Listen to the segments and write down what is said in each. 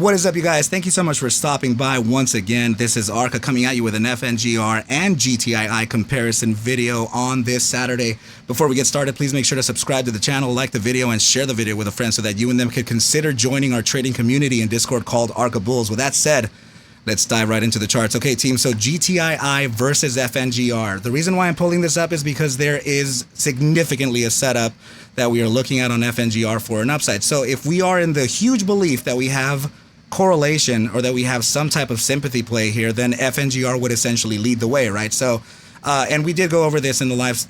What is up, you guys? Thank you so much for stopping by once again. This is ARCa coming at you with an FNGR and GTII comparison video on this Saturday. Before we get started, please make sure to subscribe to the channel, like the video, and share the video with a friend so that you and them could consider joining our trading community in Discord called ARCa Bulls. With that said, let's dive right into the charts. Okay, team, so GTII versus FNGR. The reason why I'm pulling this up is because there is significantly a setup that we are looking at on FNGR for an upside. So if we are in the huge belief that we have correlation or that we have some type of sympathy play here, then FNGR would essentially lead the way, right? So, and we did go over this in the live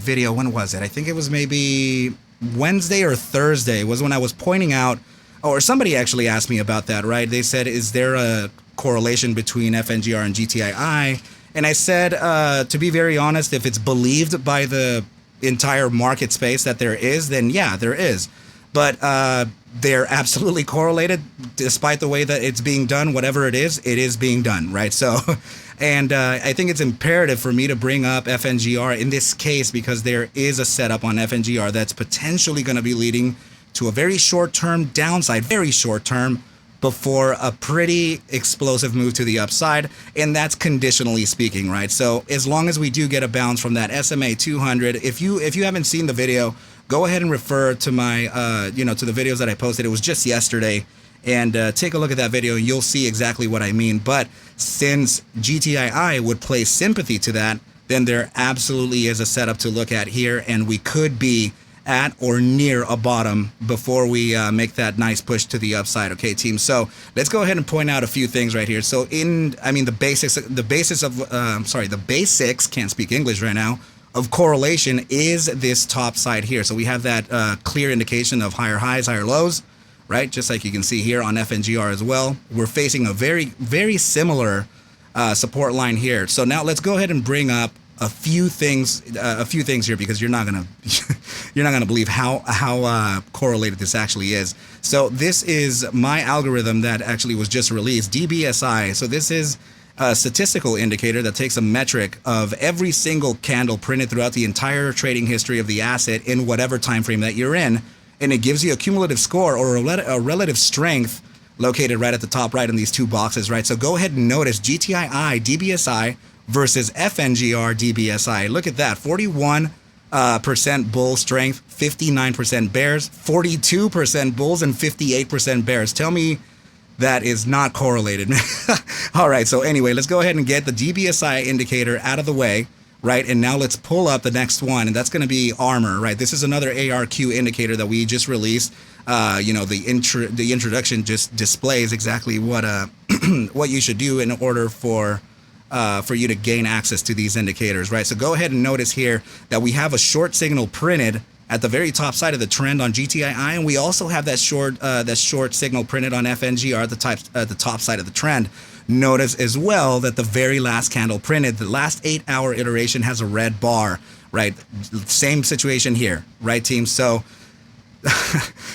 video. When was it? I think it was maybe Wednesday or Thursday was when I was pointing out, or somebody actually asked me about that, right? They said, is there a correlation between FNGR and GTII? And I said, to be very honest, if it's believed by the entire market space that there is, then yeah, there is. But they're absolutely correlated, despite the way that it's being done. Whatever it is being done, right? So, and I think it's imperative for me to bring up FNGR in this case because there is a setup on FNGR that's potentially going to be leading to a very short-term downside, very short-term, before a pretty explosive move to the upside, and that's conditionally speaking, right? So as long as we do get a bounce from that SMA 200, if you haven't seen the video, go ahead and refer to my, to the videos that I posted. It was just yesterday, and take a look at that video, and you'll see exactly what I mean. But since GTII would play sympathy to that, then there absolutely is a setup to look at here, and we could be at or near a bottom before we make that nice push to the upside. Okay, team. So let's go ahead and point out a few things right here. So the basics, can't speak English right now, of correlation is this top side here. So we have that clear indication of higher highs, higher lows, right? Just like you can see here on FNGR as well. We're facing a very, very similar support line here. So now let's go ahead and bring up a few things here, because you're not gonna believe how correlated this actually is. So this is my algorithm that actually was just released, DBSI. So this is a statistical indicator that takes a metric of every single candle printed throughout the entire trading history of the asset in whatever time frame that you're in, and it gives you a cumulative score or a relative strength located right at the top right in these two boxes, right? So go ahead and notice GTII DBSI versus FNGR DBSI. Look at that, 41% bull strength, 59% bears, 42% bulls, and 58% bears. Tell me that is not correlated. All right, so anyway, let's go ahead and get the DBSI indicator out of the way, right? And now let's pull up the next one, and that's going to be Armor, right? This is another ARQ indicator that we just released. The introduction just displays exactly what what you should do in order for you to gain access to these indicators, right? So go ahead and notice here that we have a short signal printed at the very top side of the trend on GTII, and we also have that short signal printed on FNGR at the top side of the trend. Notice as well that the very last candle printed, the last 8-hour iteration, has a red bar, right? Same situation here, right, team? So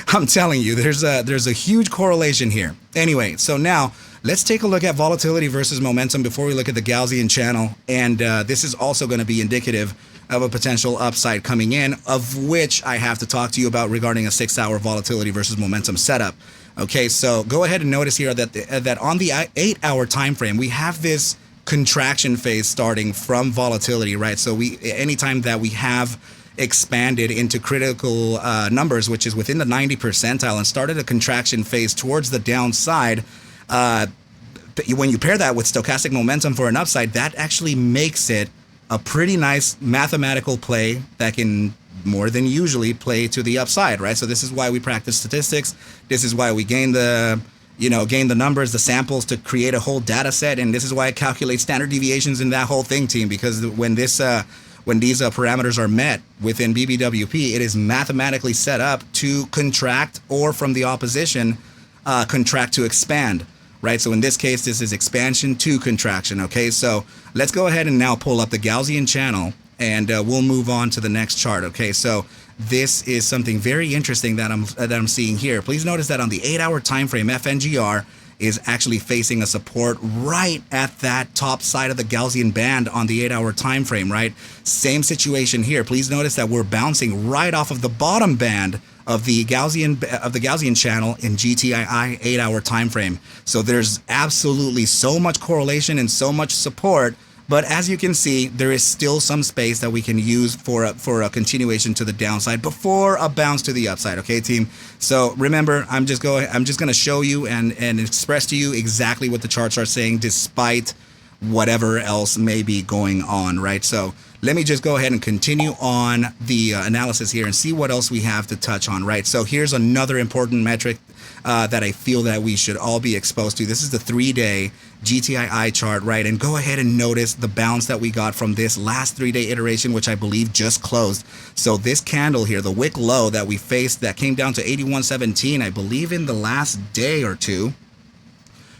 I'm telling you, there's a huge correlation here. Anyway, so now let's take a look at volatility versus momentum before we look at the Gaussian channel, and this is also going to be indicative of a potential upside coming in, of which I have to talk to you about regarding a 6-hour volatility versus momentum setup. Okay, so go ahead and notice here that on the 8-hour time frame, we have this contraction phase starting from volatility, right? So anytime that we have expanded into critical numbers, which is within the 90 percentile, and started a contraction phase towards the downside, when you pair that with stochastic momentum for an upside, that actually makes it a pretty nice mathematical play that can more than usually play to the upside, right? So this is why we practice statistics. This is why we gain the numbers, the samples to create a whole data set, and this is why I calculate standard deviations in that whole thing, team, because when these parameters are met within BBWP, it is mathematically set up to contract, or from the opposition, contract to expand, right? So in this case, this is expansion to contraction, okay? So let's go ahead and now pull up the Gaussian channel, and we'll move on to the next chart, okay? So this is something very interesting that I'm seeing here. Please notice that on the 8-hour time frame, FNGR is actually facing a support right at that top side of the Gaussian band on the 8-hour time frame, right? Same situation here. Please notice that we're bouncing right off of the bottom band of the Gaussian channel in GTII 8-hour time frame. So there's absolutely so much correlation and so much support. But as you can see, there is still some space that we can use for a continuation to the downside before a bounce to the upside. Okay, team. So remember, I'm just going to show you and express to you exactly what the charts are saying, despite whatever else may be going on, right? So let me just go ahead and continue on the analysis here and see what else we have to touch on, right? So here's another important metric that I feel that we should all be exposed to. This is the 3-day GTII chart, right? And go ahead and notice the bounce that we got from this last 3-day iteration, which I believe just closed. So this candle here, the wick low that we faced that came down to 81.17, I believe in the last day or two.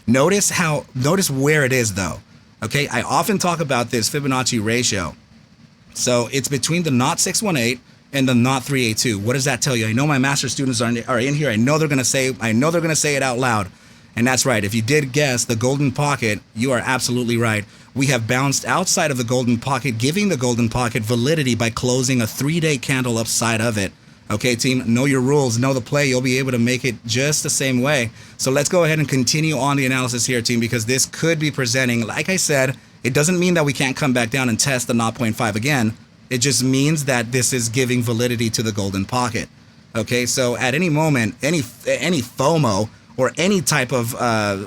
Notice where it is though. Okay, I often talk about this Fibonacci ratio. So it's between the 0.618 and the 0.382. What does that tell you? I know my master students are in here. I know they're gonna say it out loud. And that's right. If you did guess the golden pocket, you are absolutely right. We have bounced outside of the golden pocket, giving the golden pocket validity by closing a 3-day candle upside of it. Okay, team, know your rules, know the play. You'll be able to make it just the same way. So let's go ahead and continue on the analysis here, team, because this could be presenting, like I said, it doesn't mean that we can't come back down and test the 0.5 again. It just means that this is giving validity to the golden pocket. Okay, so at any moment, any FOMO or any type of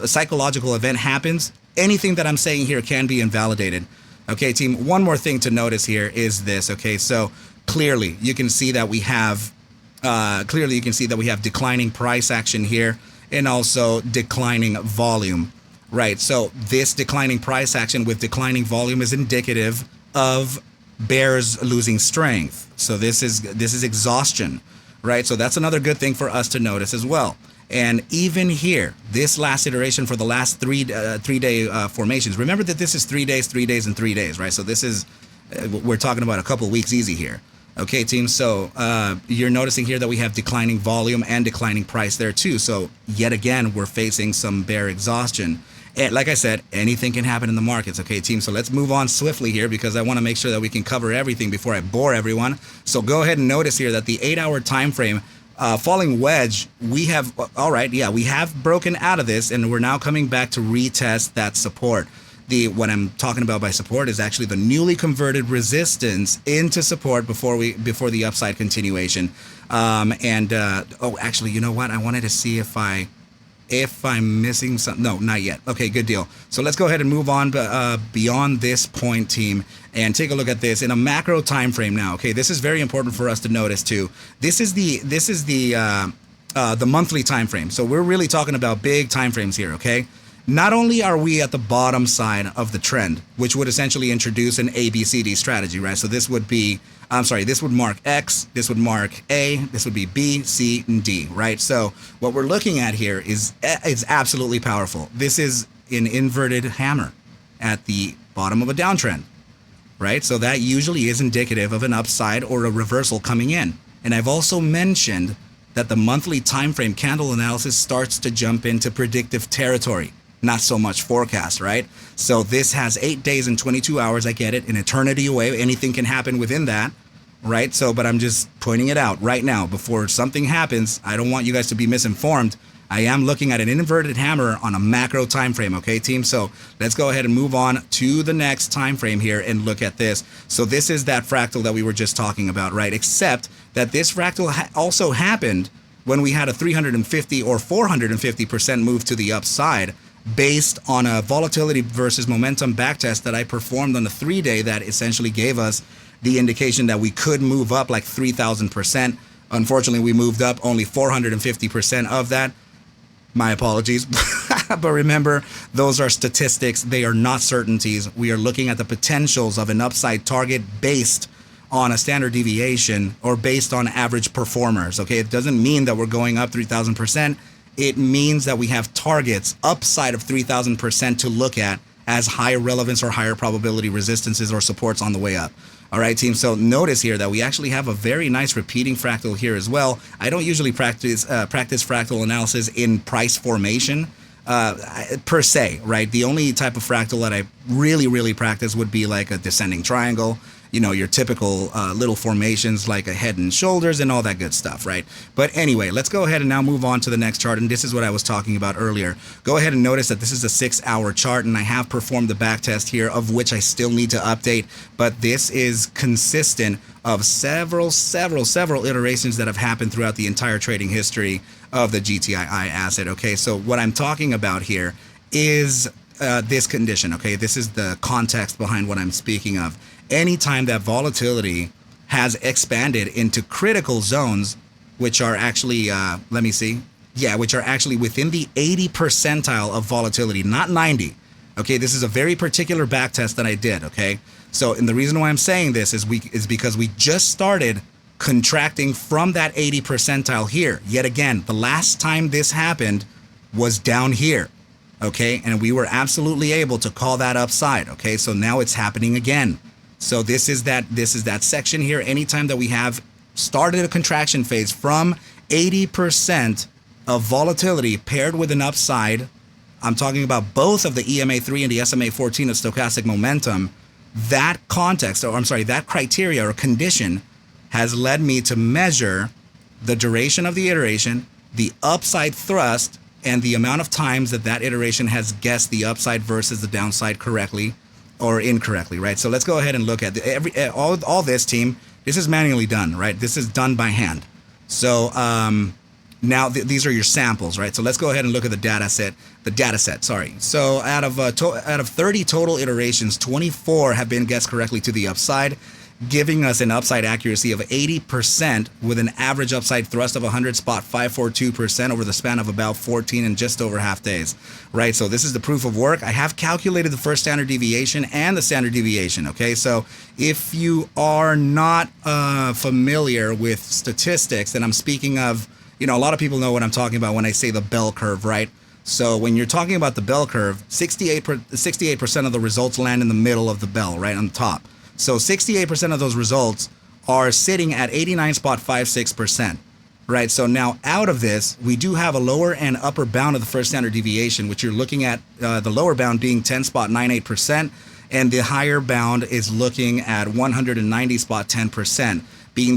psychological event happens, anything that I'm saying here can be invalidated. Okay, team, one more thing to notice here is this. Okay, so clearly you can see that we have declining price action here and also declining volume, right? So this declining price action with declining volume is indicative of bears losing strength. So this is exhaustion, right? So that's another good thing for us to notice as well. And even here, this last iteration for the last three-day formations, remember that this is 3 days, 3 days, and 3 days, right? So this is, we're talking about a couple weeks easy here. Okay, team, so you're noticing here that we have declining volume and declining price there too. So yet again, we're facing some bear exhaustion. And like I said, anything can happen in the markets. Okay, team, so let's move on swiftly here because I want to make sure that we can cover everything before I bore everyone. So go ahead and notice here that the 8-hour time frame, falling wedge, we have, all right, yeah, we have broken out of this and we're now coming back to retest that support. What I'm talking about by support is actually the newly converted resistance into support before the upside continuation. Oh, actually, you know what? I wanted to see if I'm missing something. No, not yet. Okay, good deal. So let's go ahead and move on beyond this point, team, and take a look at this in a macro time frame now. Okay, this is very important for us to notice too. This is the monthly time frame. So we're really talking about big time frames here. Okay. Not only are we at the bottom side of the trend, which would essentially introduce an ABCD strategy, right? So this would be, this would mark X, this would mark A, this would be B, C, and D, right? So what we're looking at here is absolutely powerful. This is an inverted hammer at the bottom of a downtrend, right? So that usually is indicative of an upside or a reversal coming in. And I've also mentioned that the monthly time frame candle analysis starts to jump into predictive territory. Not so much forecast, right? So this has 8 days and 22 hours. I get it, an eternity away. Anything can happen within that, right? So, but I'm just pointing it out right now before something happens. I don't want you guys to be misinformed. I am looking at an inverted hammer on a macro time frame, okay, team? So let's go ahead and move on to the next time frame here and look at this. So this is that fractal that we were just talking about, right? Except that this fractal also happened when we had a 350 or 450% move to the upside, based on a volatility versus momentum backtest that I performed on the 3-day that essentially gave us the indication that we could move up like 3,000%. Unfortunately, we moved up only 450% of that. My apologies. But remember, those are statistics. They are not certainties. We are looking at the potentials of an upside target based on a standard deviation or based on average performers. Okay, it doesn't mean that we're going up 3,000%. It means that we have targets upside of 3,000% to look at as higher relevance or higher probability resistances or supports on the way up. All right, team. So notice here that we actually have a very nice repeating fractal here as well. I don't usually practice fractal analysis in price formation. per se, right? The only type of fractal that I really practice would be like a descending triangle, you know, your typical little formations like a head and shoulders and all that good stuff, right? But anyway, let's go ahead and now move on to the next chart. And this is what I was talking about earlier. Go ahead and notice that this is a 6-hour chart, and I have performed the back test here, of which I still need to update. But this is consistent of several iterations that have happened throughout the entire trading history of the GTII asset. Okay, so what I'm talking about here is this condition. Okay, this is the context behind what I'm speaking of. Anytime that volatility has expanded into critical zones, which are actually, which are actually within the 80 percentile of volatility, not 90. Okay, this is a very particular back test that I did. Okay, so and the reason why I'm saying this is because we just started contracting from that 80 percentile here. Yet again, the last time this happened was down here. Okay, and we were absolutely able to call that upside. Okay, so now it's happening again. So this is that section here. Anytime that we have started a contraction phase from 80% of volatility paired with an upside, I'm talking about both of the EMA3 and the SMA14 of stochastic momentum, that context, or I'm sorry, that criteria or condition has led me to measure the duration of the iteration, the upside thrust, and the amount of times that iteration has guessed the upside versus the downside correctly or incorrectly, right? So let's go ahead and look at all this, team. This is manually done, right? This is done by hand. So now these are your samples, right? So let's go ahead and look at the data set. Sorry. So out of 30 total iterations, 24 have been guessed correctly to the upside, giving us an upside accuracy of 80% with an average upside thrust of 100.542% over the span of about 14 and just over half days, right? So this is the proof of work. I have calculated the first standard deviation and the standard deviation, okay? So if you are not familiar with statistics, then I'm speaking of, you know, a lot of people know what I'm talking about when I say the bell curve, right? So when you're talking about the bell curve, 68% of the results land in the middle of the bell, right on the top. So 68% of those results are sitting at 89.56%, right? So now out of this, we do have a lower and upper bound of the first standard deviation, which you're looking at the lower bound being 10.98%, and the higher bound is looking at 190.10%, being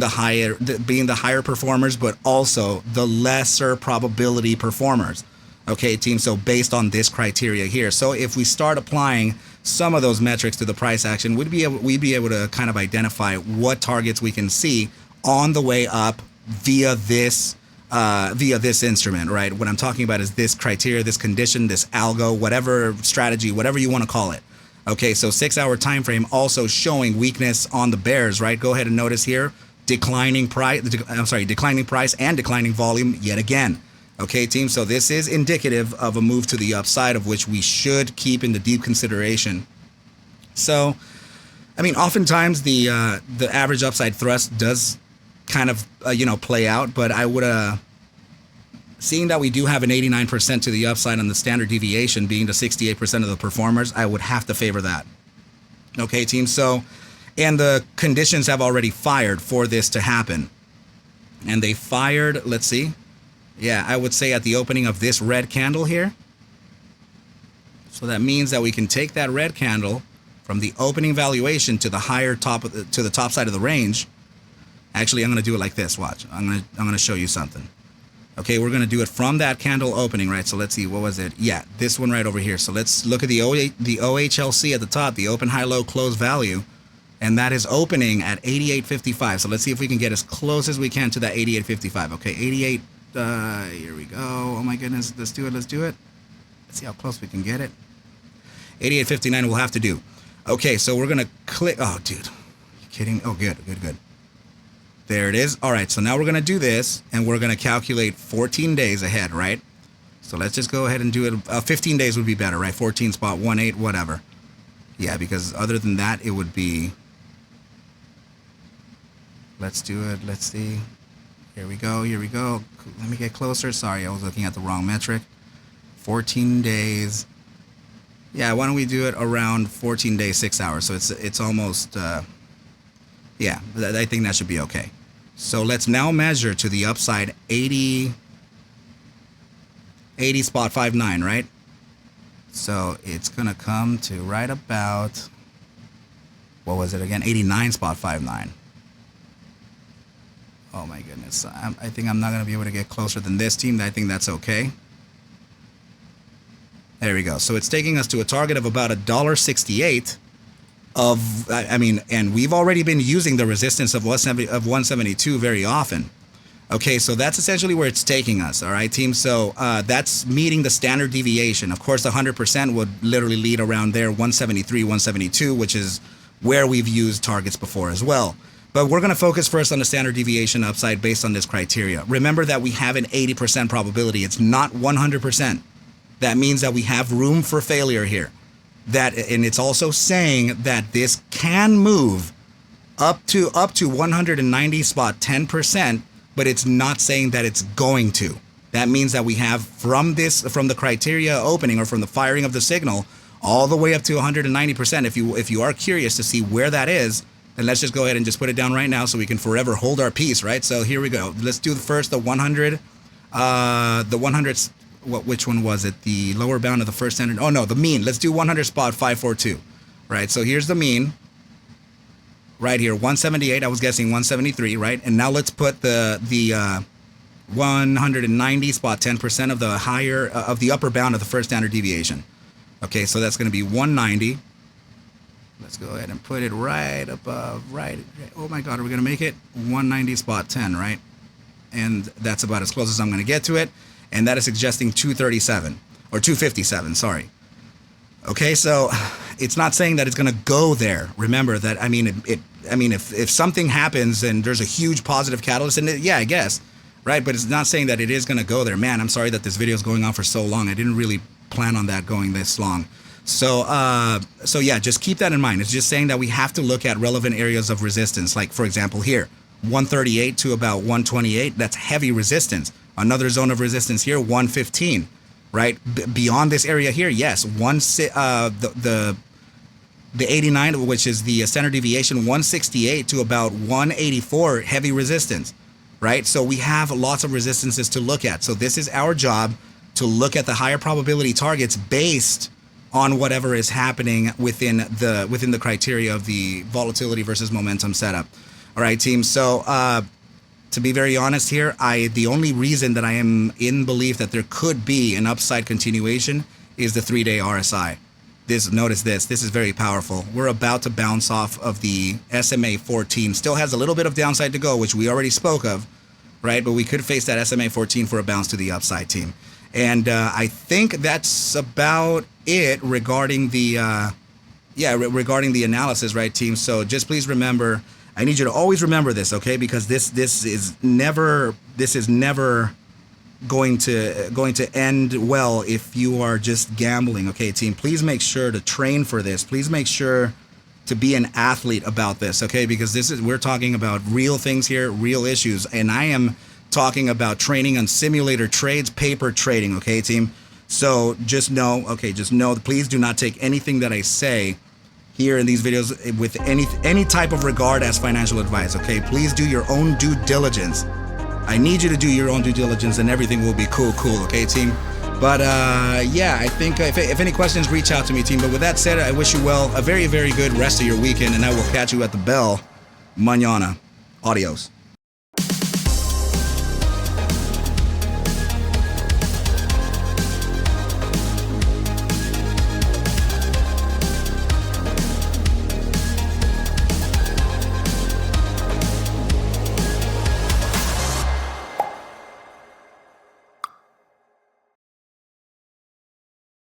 the higher performers, but also the lesser probability performers. Okay, team, so based on this criteria here. So if we start applying some of those metrics to the price action, we'd be able to kind of identify what targets we can see on the way up via this instrument, right? What I'm talking about is this criteria, this condition, this algo, whatever strategy, whatever you want to call it. Okay, so 6-hour time frame also showing weakness on the bears, right? Go ahead and notice here, declining price and declining volume yet again. Okay, team, so this is indicative of a move to the upside, of which we should keep into deep consideration. So, I mean, oftentimes the average upside thrust does kind of, play out, but I would, seeing that we do have an 89% to the upside on the standard deviation being the 68% of the performers, I would have to favor that. Okay, team, so, and the conditions have already fired for this to happen. And they fired, let's see. Yeah, I would say at the opening of this red candle here. So that means that we can take that red candle from the opening valuation to the to the top side of the range. Actually, I'm going to do it like this. Watch. I'm going to show you something. Okay, we're going to do it from that candle opening, right? So let's see, what was it? Yeah, this one right over here. So let's look at the OHLC at the top, the open, high, low, close value, and that is opening at 88.55. So let's see if we can get as close as we can to that 88.55. Okay, 88. Here we go. Oh my goodness. Let's do it. Let's see how close we can get it. 88.59 we'll have to do. Okay, so we're going to click. Oh, dude. Are you kidding? Oh, good. There it is. All right, so now we're going to do this, and we're going to calculate 14 days ahead, right? So let's just go ahead and do it. 15 days would be better, right? 14.18, whatever. Yeah, because other than that, it would be. Let's do it. Let's see. Here we go. Let me get closer. Sorry, I was looking at the wrong metric. 14 days. Yeah, why don't we do it around 14 days, 6 hours? So it's almost, yeah, I think that should be okay. So let's now measure to the upside 80.59, right? So it's gonna come to right about, what was it again? 89.59. Oh my goodness. I think I'm not gonna be able to get closer than this team. I think that's okay. There we go. So it's taking us to a target of about $1.68 of, I mean, and we've already been using the resistance of 172 very often. Okay, so that's essentially where it's taking us, all right, team? So that's meeting the standard deviation. Of course, 100% would literally lead around there, 173, 172, which is where we've used targets before as well. But we're going to focus first on the standard deviation upside based on this criteria. Remember that we have an 80% probability. It's not 100%. That means that we have room for failure here. And it's also saying that this can move up to 190.10%, but it's not saying that it's going to. That means that we have from the criteria opening or from the firing of the signal all the way up to 190%. If you are curious to see where that is, then let's just go ahead and just put it down right now so we can forever hold our peace, right? So here we go. Let's do first the 100. Which one was it? The lower bound of the first standard. Oh no, the mean. Let's do 100.542. Right. So here's the mean. Right here, 178. I was guessing 173. Right. And now let's put the 190.10% of the higher of the upper bound of the first standard deviation. Okay. So that's going to be 190. Let's go ahead and put it right above. Right. Oh my God, are we going to make it 190.10? Right. And that's about as close as I'm going to get to it. And that is suggesting 237 or 257, sorry. Okay, so it's not saying that it's going to go there. Remember that, I mean, if something happens and there's a huge positive catalyst in it, yeah, I guess, right? But it's not saying that it is going to go there. Man, I'm sorry that this video is going on for so long. I didn't really plan on that going this long. So yeah, just keep that in mind. It's just saying that we have to look at relevant areas of resistance. Like, for example, here, 138 to about 128, that's heavy resistance. Another zone of resistance here, 115, right? Beyond this area here, yes, the 89, which is the standard deviation, 168 to about 184, heavy resistance, right? So we have lots of resistances to look at. So this is our job, to look at the higher probability targets based on whatever is happening within the criteria of the volatility versus momentum setup. All right, team. So to be very honest here, the only reason that I am in belief that there could be an upside continuation is the 3-day RSI. Notice this is very powerful. We're about to bounce off of the SMA 14. Still has a little bit of downside to go, which we already spoke of, right? But we could face that SMA 14 for a bounce to the upside, team. And I think that's about it regarding the analysis, right, team? So just please remember, I need you to always remember this, okay? Because this is never going to end well if you are just gambling, okay, team? Please make sure to train for this. Please make sure to be an athlete about this, okay? Because we're talking about real things here, real issues, and I am talking about training on simulator trades, paper trading, okay, team? So just know, please do not take anything that I say here in these videos with any type of regard as financial advice, okay? Please do your own due diligence. I need you to do your own due diligence and everything will be cool, okay, team? But yeah, I think if any questions, reach out to me, team. But with that said, I wish you well, a very, very good rest of your weekend, and I will catch you at the bell mañana. Adios.